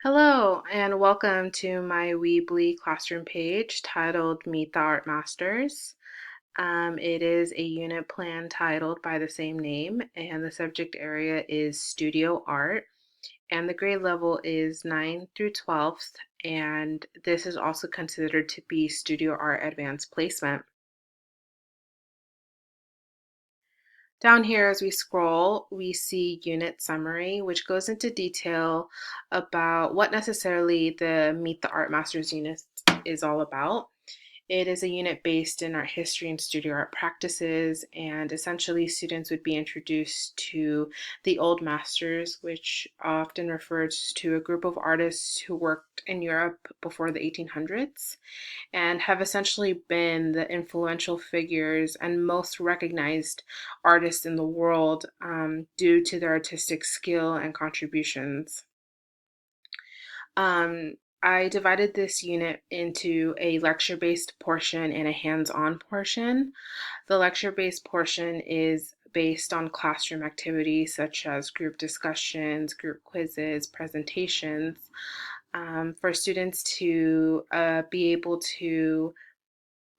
Hello, and welcome to my Weebly classroom page titled Meet the Art Masters. It is a unit plan titled by the same name, and the subject area is Studio Art, and the grade level is 9th through 12th, and this is also considered to be Studio Art Advanced Placement. Down here, as we scroll, we see unit summary, which goes into detail about what necessarily the Meet the Art Masters unit is all about. It is a unit based in art history and studio art practices, and essentially students would be introduced to the old masters, which often refers to a group of artists who worked in Europe before the 1800s and have essentially been the influential figures and most recognized artists in the world due to their artistic skill and contributions. Um, I divided this unit into a lecture-based portion and a hands-on portion. The lecture-based portion is based on classroom activities such as group discussions, group quizzes, presentations, for students to be able to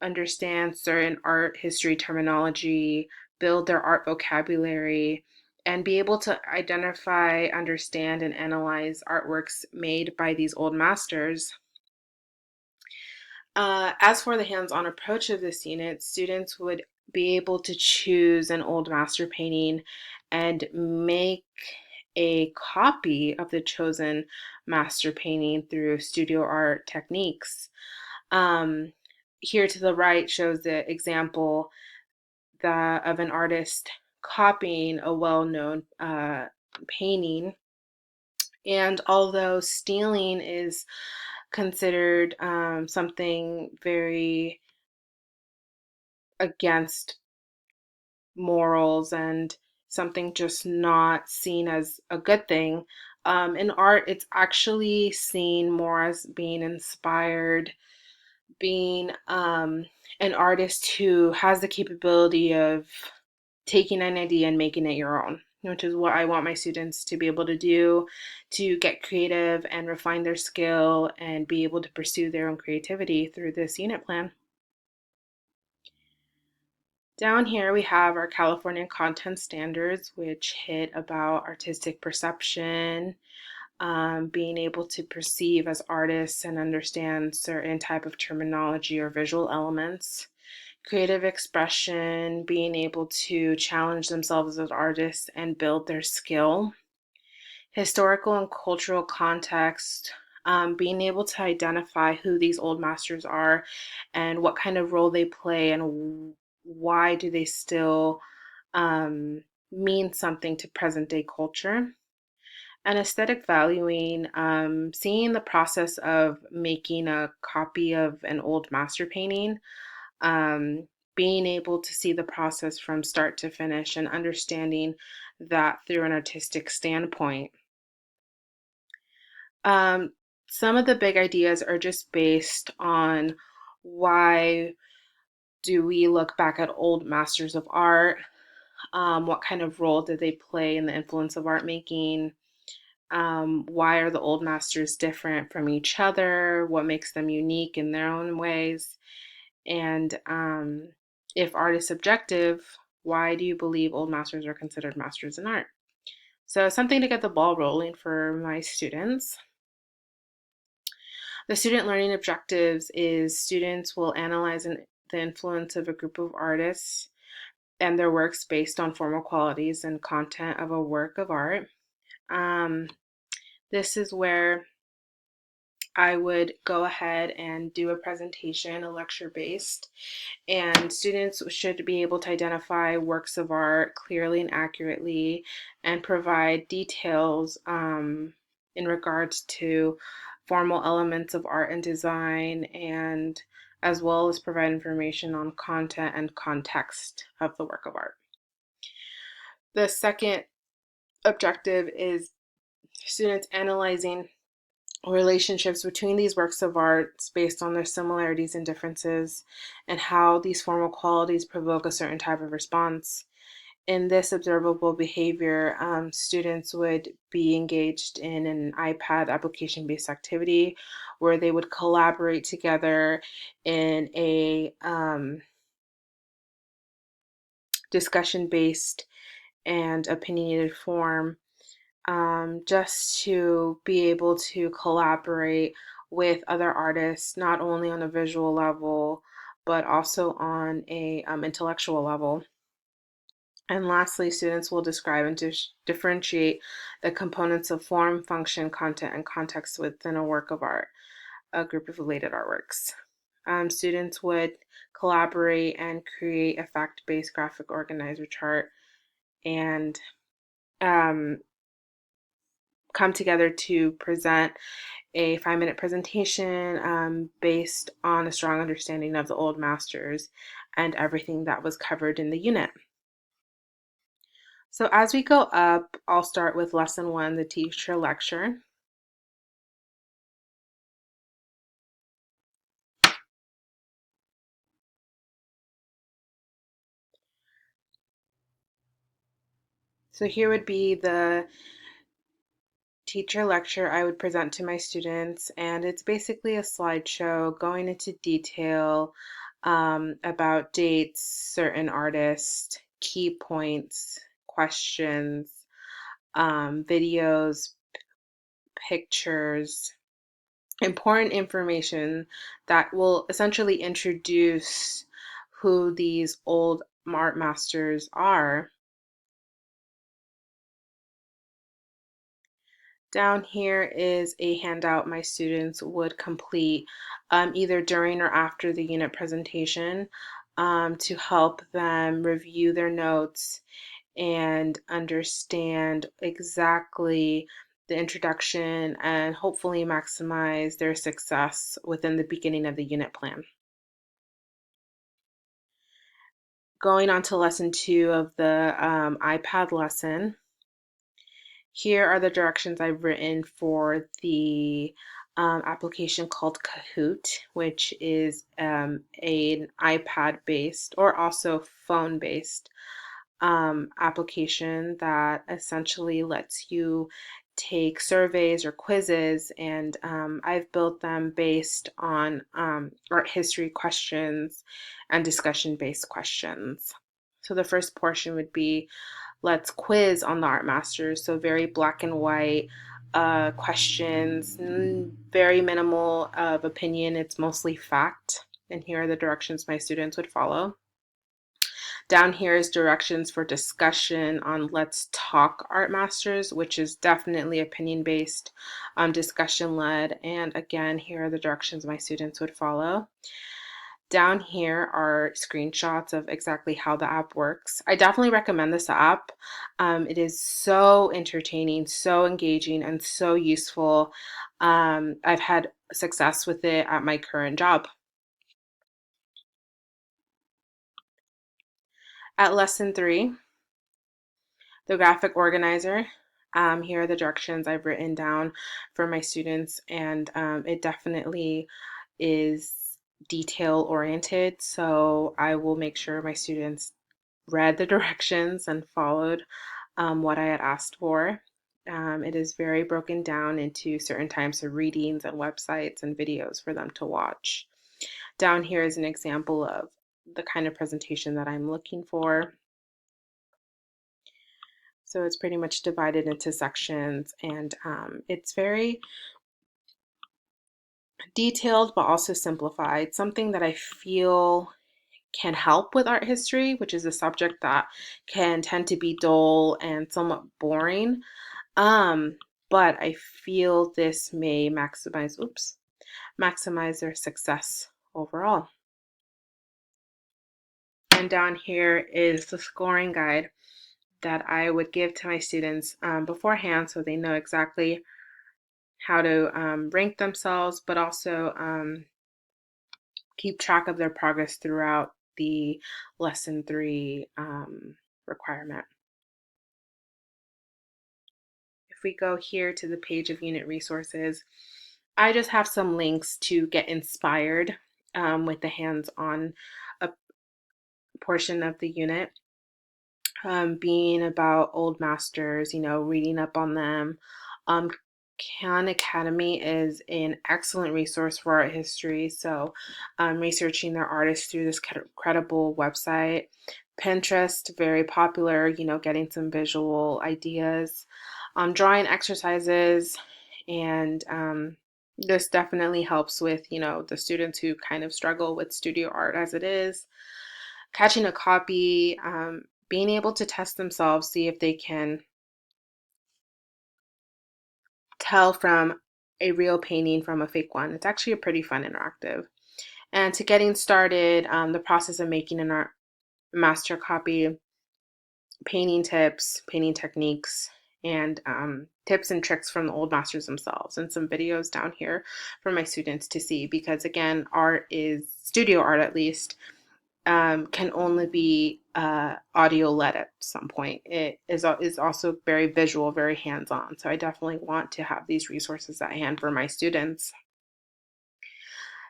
understand certain art history terminology, build their art vocabulary, and be able to identify, understand, and analyze artworks made by these old masters. As for the hands-on approach of this unit, students would be able to choose an old master painting and make a copy of the chosen master painting through studio art techniques. Um, Here to the right shows the example of an artist copying a well-known painting. And although stealing is considered something very against morals and something just not seen as a good thing, in art, it's actually seen more as being inspired, being an artist who has the capability of taking an idea and making it your own, which is what I want my students to be able to do, to get creative and refine their skill and be able to pursue their own creativity through this unit plan. Down here we have our California content standards, which hit about artistic perception, being able to perceive as artists and understand certain type of terminology or visual elements, creative expression, being able to challenge themselves as artists and build their skill, historical and cultural context, being able to identify who these old masters are and what kind of role they play and why do they still mean something to present day culture. And aesthetic valuing, seeing the process of making a copy of an old master painting, um, being able to see the process from start to finish and understanding that through an artistic standpoint. Um, some of the big ideas are just based on why do we look back at old masters of art? What kind of role did they play in the influence of art making? Why are the old masters different from each other? What makes them unique in their own ways? And if art is subjective, why do you believe old masters are considered masters in art? So, something to get the ball rolling for my students. The student learning objectives is students will analyze the influence of a group of artists and their works based on formal qualities and content of a work of art. Um, this is where I would go ahead and do a presentation, a lecture based, and students should be able to identify works of art clearly and accurately and provide details in regards to formal elements of art and design, and as well as provide information on content and context of the work of art. The second objective is students analyzing relationships between these works of art based on their similarities and differences and how these formal qualities provoke a certain type of response. in this observable behavior, students would be engaged in an iPad application-based activity where they would collaborate together in a discussion-based and opinionated form, just to be able to collaborate with other artists, not only on a visual level, but also on a intellectual level. And lastly, students will describe and differentiate the components of form, function, content, and context within a work of art, a group of related artworks. Students would collaborate and create a fact-based graphic organizer chart and come together to present a 5-minute presentation based on a strong understanding of the old masters and everything that was covered in the unit. So as we go up, I'll start with lesson 1, the teacher lecture. So here would be the teacher lecture I would present to my students, and it's basically a slideshow going into detail about dates, certain artists, key points, questions, videos, pictures, important information that will essentially introduce who these old art masters are. Down here is a handout my students would complete either during or after the unit presentation to help them review their notes and understand exactly the introduction and hopefully maximize their success within the beginning of the unit plan. Going on to lesson 2 of the iPad lesson. Here are the directions I've written for the application called Kahoot, which is an iPad-based or also phone-based application that essentially lets you take surveys or quizzes, and I've built them based on art history questions and discussion-based questions. So the first portion would be, let's quiz on the art masters. So very black and white questions, very minimal of opinion. It's mostly fact. And here are the directions my students would follow. Down here is directions for discussion on Let's Talk Art Masters, which is definitely opinion based, discussion led. And again, here are the directions my students would follow. Down here are screenshots of exactly how the app works. I definitely recommend this app. It is so entertaining, so engaging, and so useful. I've had success with it at my current job. At lesson 3, the graphic organizer. Here are the directions I've written down for my students, and it definitely is detail oriented, so I will make sure my students read the directions and followed what I had asked for. It is very broken down into certain types of readings and websites and videos for them to watch. Down here is an example of the kind of presentation that I'm looking for. So it's pretty much divided into sections, and it's very detailed but also simplified, something that I feel can help with art history, which is a subject that can tend to be dull and somewhat boring. But I feel this may maximize their success overall. And down here is the scoring guide that I would give to my students beforehand, so they know exactly how to rank themselves, but also keep track of their progress throughout the lesson 3 requirement. If we go here to the page of unit resources, I just have some links to get inspired with the hands-on portion of the unit. being about old masters, reading up on them. Um, Khan Academy is an excellent resource for art history. So, researching their artists through this credible website. Pinterest, very popular, getting some visual ideas. Drawing exercises, and this definitely helps with, the students who kind of struggle with studio art as it is. Catching a copy, being able to test themselves, see if they can tell from a real painting from a fake one. It's actually a pretty fun interactive. And to getting started, the process of making an art master copy, painting tips, painting techniques, and tips and tricks from the old masters themselves, and some videos down here for my students to see, because again, art is studio art, at least, can only be audio led at some point. It is also very visual, very hands-on. So I definitely want to have these resources at hand for my students.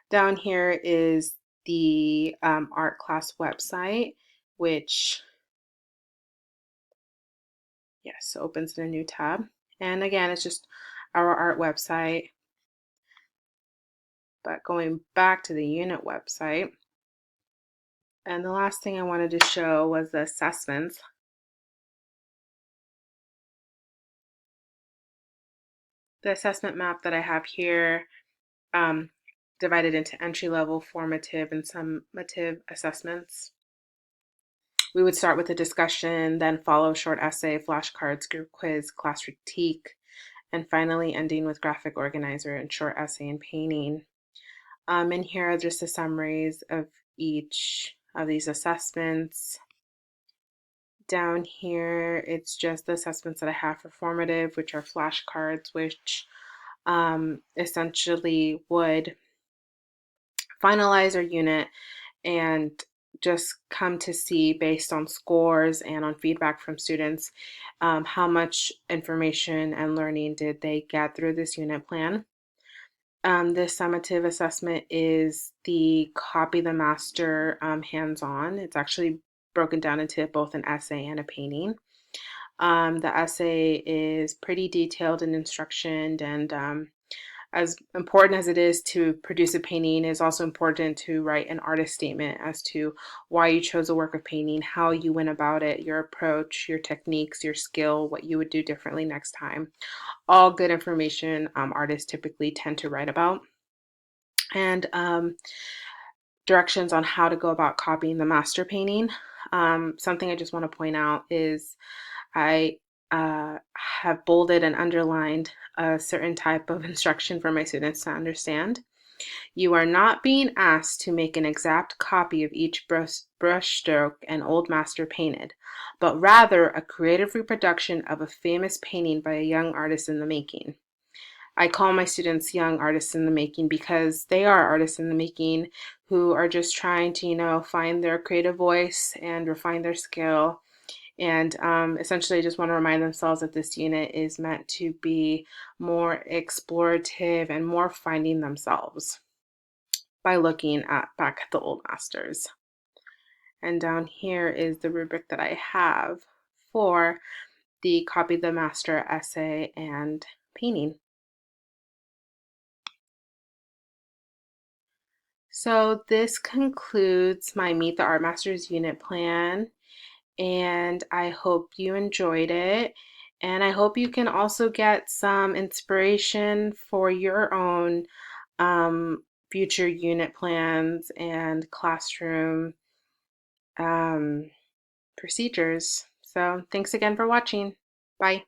Down here is the art class website, which, yes, opens in a new tab. And again, it's just our art website. But going back to the unit website, and the last thing I wanted to show was the assessments. The assessment map that I have here, um, divided into entry-level, formative, and summative assessments. We would start with a discussion, then follow short essay, flashcards, group quiz, class critique, and finally ending with graphic organizer and short essay and painting. And here are just the summaries of each of these assessments. Down here, it's just the assessments that I have for formative, which are flashcards, which essentially would finalize our unit and just come to see, based on scores and on feedback from students, how much information and learning did they get through this unit plan. This summative assessment is the copy the master hands-on. It's actually broken down into both an essay and a painting. The essay is pretty detailed in instruction, and as important as it is to produce a painting, it is also important to write an artist statement as to why you chose a work of painting, how you went about it, your approach, your techniques, your skill, what you would do differently next time. All good information artists typically tend to write about. And directions on how to go about copying the master painting. Something I just want to point out is I have bolded and underlined a certain type of instruction for my students to understand. You are not being asked to make an exact copy of each brushstroke an old master painted, but rather a creative reproduction of a famous painting by a young artist in the making. I call my students young artists in the making because they are artists in the making who are just trying to, find their creative voice and refine their skill. And essentially just want to remind themselves that this unit is meant to be more explorative and more finding themselves by looking back at the old masters. And down here is the rubric that I have for the copy the master essay and painting. So this concludes my Meet the Art Masters unit plan, and I hope you enjoyed it. And I hope you can also get some inspiration for your own future unit plans and classroom procedures. So thanks again for watching. Bye.